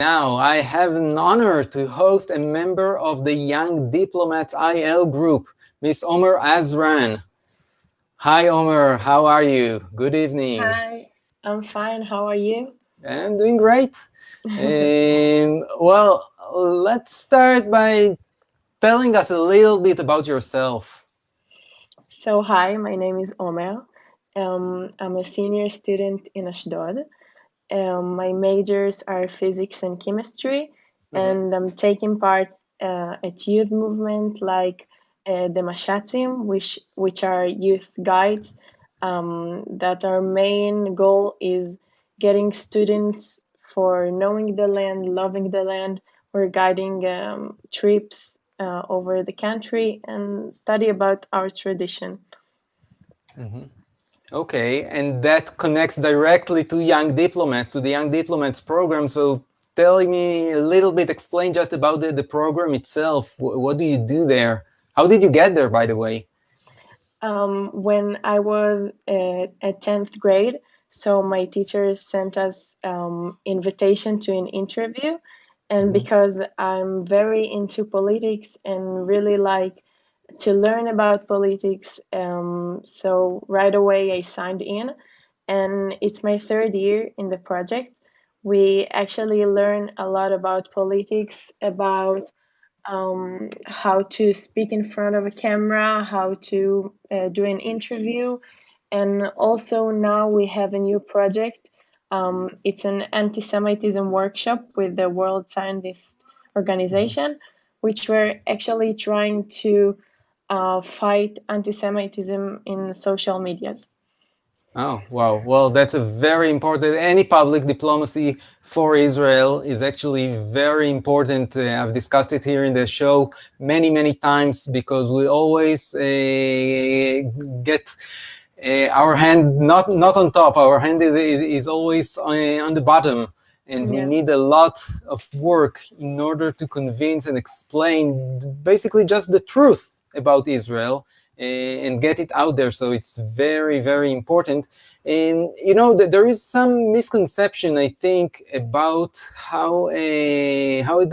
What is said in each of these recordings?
Now, I have an honor to host a member of the Young Diplomats IL group, Miss Omer Azran. Hi, Omer. How are you? Good evening. Hi, I'm fine. How are you? I'm doing great. Well, let's start by telling us a little bit about yourself. So, hi, my name is Omer. I'm a senior student in Ashdod. My majors are physics and chemistry, Mhm. and I'm taking part at youth movement like the Mashatim, which are youth guides. That our main goal is getting students for knowing the land, loving the land. We're guiding trips over the country and study about our tradition. Mhm. Okay, and that connects directly to Young Diplomats, to the Young Diplomats program. So tell me a little bit, explain just about the program itself. What do you do there? How did you get there, by the way? When I was at 10th grade, so my teachers sent us invitation to an interview. And Mhm. because I'm very into politics and really like to learn about politics, so right away I signed in. And it's my third year in the project. We actually learn a lot about politics, about how to speak in front of a camera, how to do an interview. And also now we have a new project. It's an anti-Semitism workshop with the World Scientist Mhm. Organization, which we're actually trying to fight anti-Semitism in social medias. Oh, wow. Well, that's a very important. Any public diplomacy for Israel is actually very important. I've discussed it here in the show many, many times because we always get our hand not on top. Our hand is always on the bottom, and we Yeah. need a lot of work in order to convince and explain basically just the truth about Israel and get it out there. So it's very, very important. And there is some misconception, I think, about how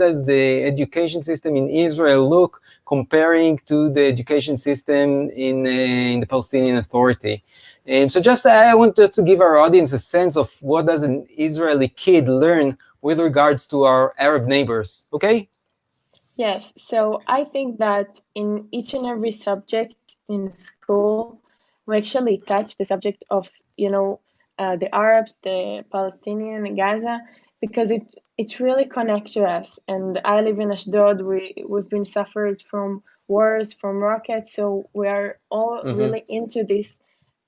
does the education system in Israel look comparing to the education system in the Palestinian Authority. And so, just I want to give our audience a sense of what does an Israeli kid learn with regards to our Arab neighbors. Okay. Yes, so I think that in each and every subject in school, we actually touch the subject of, the Arabs, the Palestinian, Gaza, because it really connects to us. And I live in Ashdod. We've been suffered from wars, from rockets, so we are all Mm-hmm. really into this.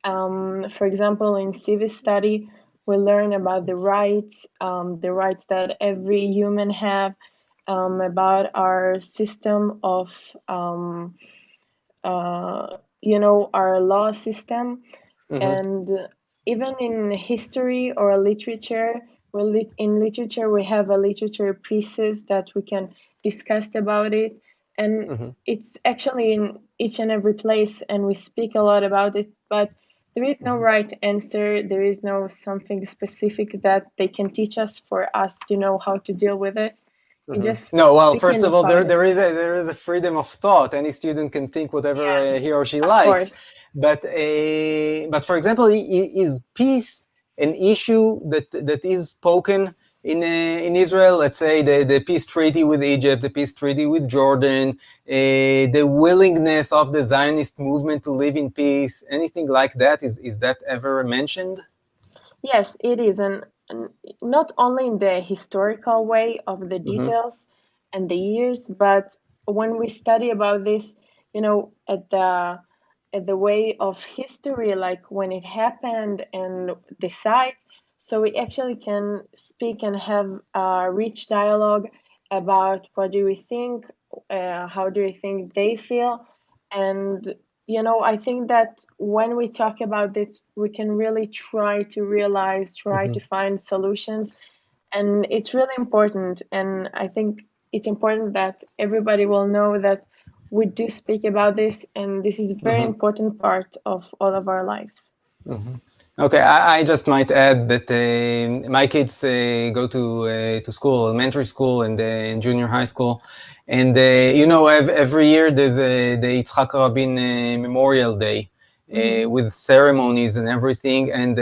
For example, in civic study, we learn about the rights that every human have, about our system of our law system. Mm-hmm. And even in history or literature, in literature we have a literature pieces that we can discuss about it. And Mm-hmm. it's actually in each and every place, and we speak a lot about it, but there is no right answer. There is no something specific that they can teach us for us to know how to deal with it. It's Mhm. just No, well, first speaking of all, about it. there is a freedom of thought. Any student can think whatever Yeah, he or she of likes. course. But for example, is peace an issue that is spoken in Israel? Let's say the peace treaty with Egypt, the peace treaty with Jordan, the willingness of the Zionist movement to live in peace. Anything like that? Is that ever mentioned? Yes, it is, and not only in the historical way of the Hmm. details and the years, but when we study about this, at the way of history, like when it happened and the site, so we actually can speak and have a rich dialogue about what do we think, how do we think they feel, and I think that when we talk about this, we can really try to realize, try Hmm. to find solutions. And it's really important. And I think it's important that everybody will know that we do speak about this, and this is a very Hmm. important part of all of our lives. Hmm. Okay, I just might add that my kids go to school, elementary school and junior high school, and every year there's the Yitzhak Rabin Memorial Day with ceremonies and everything, and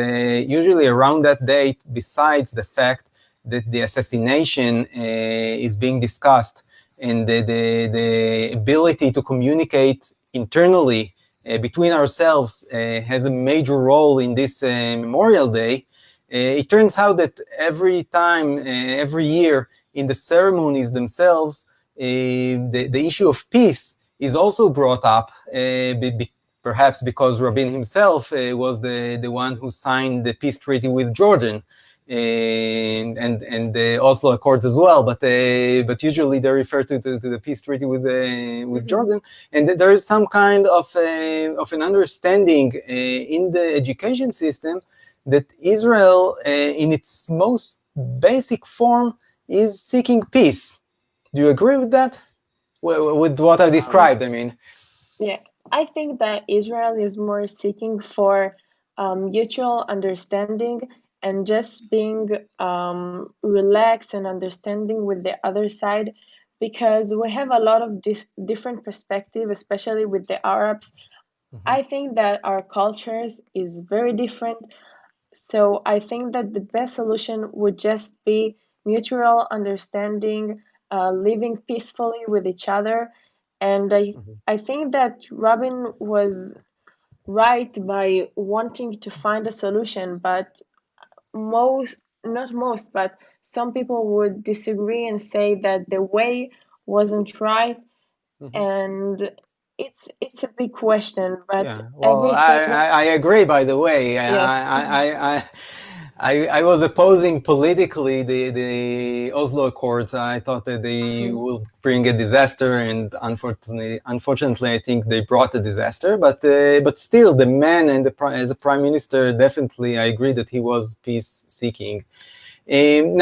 usually around that date, besides the fact that the assassination is being discussed and the ability to communicate internally between ourselves has a major role in this Memorial Day. It turns out that every time, every year, in the ceremonies themselves, the issue of peace is also brought up, perhaps because Rabin himself was the one who signed the peace treaty with Jordan. And the Oslo Accords as well, but usually they refer to the peace treaty with Jordan, and there is some kind of an understanding in the education system that Israel, in its most basic form, is seeking peace. Do you agree with that? With what I described, I mean. Yeah, I think that Israel is more seeking for mutual understanding and just being relaxed and understanding with the other side, because we have a lot of different perspective, especially with the Arabs. I think that our cultures is very different. So I think that the best solution would just be mutual understanding, living peacefully with each other. And I think that Robin was right by wanting to find a solution, but not most, but some people would disagree and say that the way wasn't right. And it's a big question, but Yeah, well, everything, I agree. By the way, yes. I was opposing politically the Oslo Accords. I thought that they Mhm. will bring a disaster, and unfortunately, I think they brought a disaster. But still, the man and as a prime minister, definitely, I agree that he was peace seeking.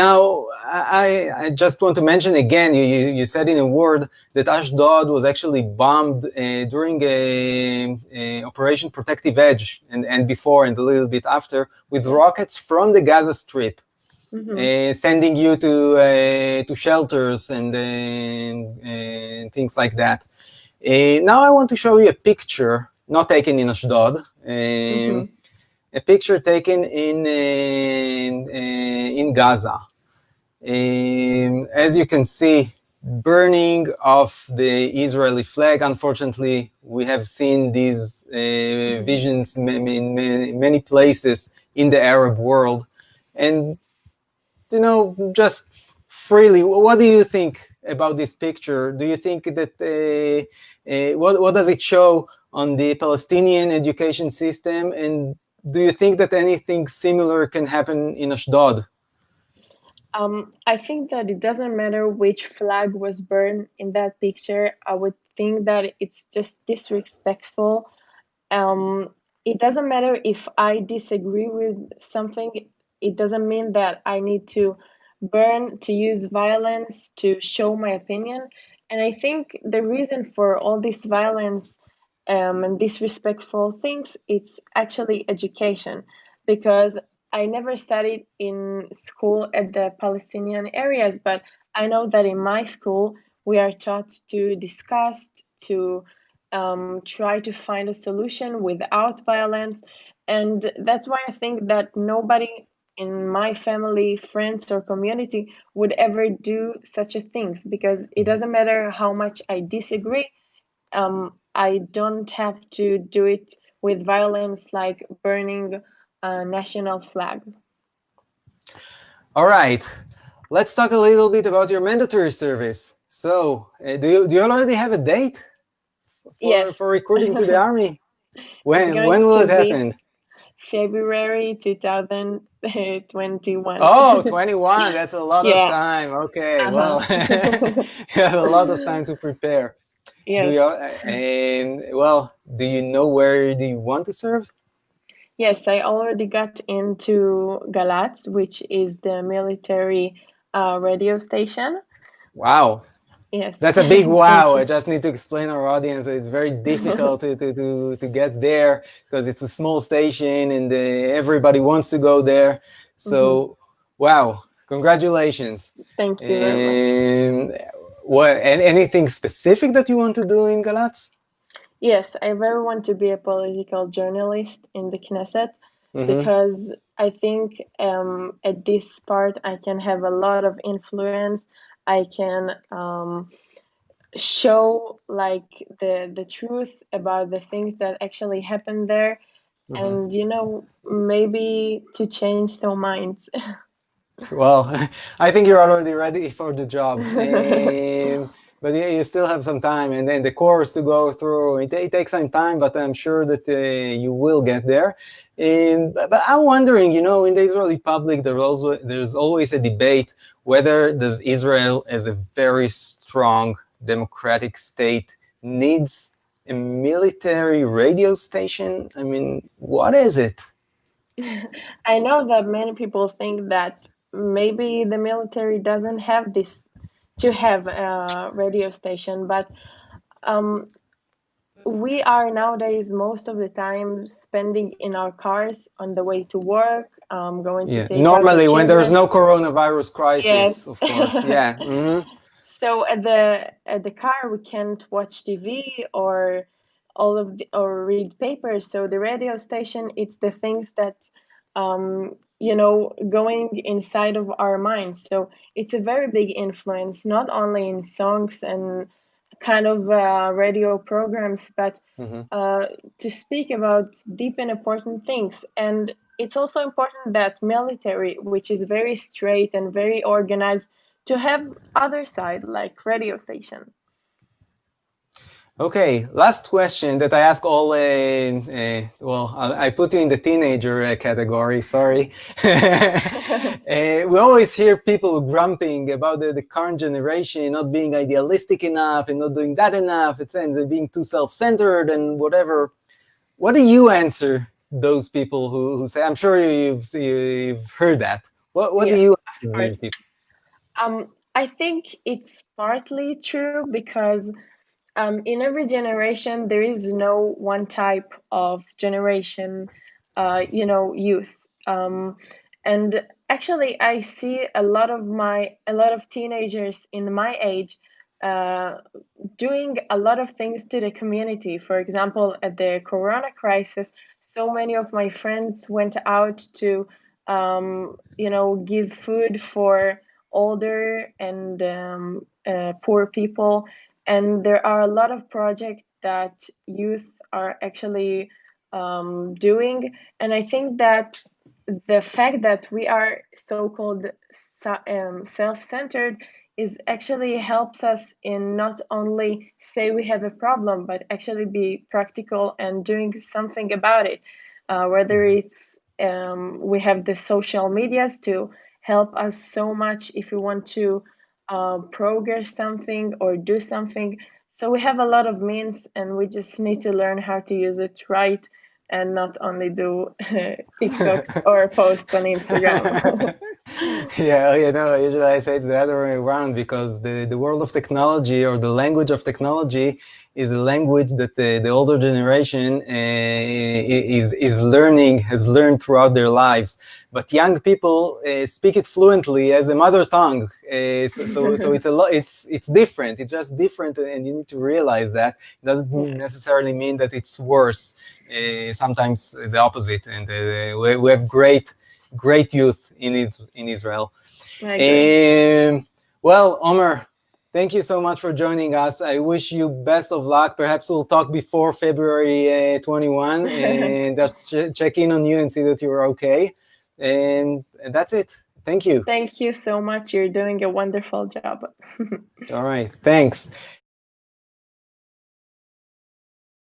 Now, I just want to mention again, you said in a word that Ashdod was actually bombed during a Operation Protective Edge and before and a little bit after with Yes. rockets from the Gaza Strip, Hmm. sending you to shelters and things like that. Now I want to show you a picture, not taken in Ashdod, Hmm. a picture taken in Gaza. As you can see, burning of the Israeli flag. Unfortunately, we have seen these Hmm. visions in many places in the Arab world. And, just freely, what do you think about this picture? Do you think that, what does it show on the Palestinian education system? And do you think that anything similar can happen in Ashdod? I think that it doesn't matter which flag was burned in that picture. I would think that it's just disrespectful. Um, it doesn't matter if I disagree with something. It doesn't mean that I need to burn, to use violence to show my opinion. And I think the reason for all this violence and disrespectful things, it's actually education, because I never studied in school at the Palestinian areas, but I know that in my school we are taught to discuss, to try to find a solution without violence. And that's why I think that nobody in my family, friends, or community would ever do such a things, because it doesn't matter how much I disagree. I don't have to do it with violence, like burning a national flag. All right, let's talk a little bit about your mandatory service. So, do you already have a date Yes. for recruiting to the army? It's When going will to it be happen? February 2021. Oh, 21. That's a lot of Yeah. time. Okay, Uh-huh. well, you have a lot of time to prepare. Do you? Yes. And well, do you know where do you want to serve? Yes, I already got into Galatz, which is the military radio station. Wow. Yes. That's a big Thank wow. I you. just need to explain our audience that it's very difficult to get there because it's a small station and everybody wants to go there. Hmm. So, wow, congratulations. Thank you very much. And anything specific that you want to do in Galatz? Yes, I very want to be a political journalist in the Knesset Mm-hmm. because I think at this part I can have a lot of influence. I can show like the truth about the things that actually happen there, Mm-hmm. and maybe to change some minds. Well, I think you're already ready for the job. But yeah, you still have some time, and then the course to go through. It takes some time, but I'm sure that you will get there. But I'm wondering, in the Israeli public, there's always a debate whether does Israel, as a very strong democratic state, needs a military radio station. I mean, what is it? I know that many people think that maybe the military doesn't have this to have a radio station, but um, we are nowadays most of the time spending in our cars on the way to work, going to Yeah, take out the normally when there's children. no coronavirus Yes. crisis, of course. Yeah. So at the car we can't watch TV or or read papers. So the radio station, it's the things that going inside of our minds. So it's a very big influence, not only in songs and kind of radio programs, but Hmm. uh, to speak about deep and important things. And it's also important that military, which is very straight and very organized, to have other side like radio station. Okay, last question that I ask all. Well, I put you in the teenager category. Sorry. We always hear people grumping about the current generation not being idealistic enough and not doing that enough. And they're being too self-centered and whatever. What do you answer those people who say? I'm sure you've heard that. What do Yes, you of answer these course. people? I think it's partly true because in every generation there is no one type of generation, youth. And actually, I see a lot of teenagers in my age uh, doing a lot of things to the community. For example, at the Corona crisis, so many of my friends went out to, give food for older and poor people. And there are a lot of projects that youth are actually doing. And I think that the fact that we are so-called self-centered is actually helps us in not only say we have a problem, but actually be practical and doing something about it. Whether it's we have the social medias to help us so much if we want to progress something or do something. So we have a lot of means, and we just need to learn how to use it right and not only do TikToks or posts on Instagram. Yeah, usually I say it's the other way around because the world of technology or the language of technology is a language that the older generation has learned throughout their lives. But young people speak it fluently as a mother tongue. So it's a lot. It's different. It's just different, and you need to realize that. It doesn't Yes, necessarily mean that it's worse. Sometimes the opposite, and we have great youth in Israel. I agree. Well, Omer, thank you so much for joining us. I wish you best of luck. Perhaps we'll talk before February 21 and just check in on you and see that you're okay. And that's it. Thank you. Thank you so much. You're doing a wonderful job. All right. Thanks.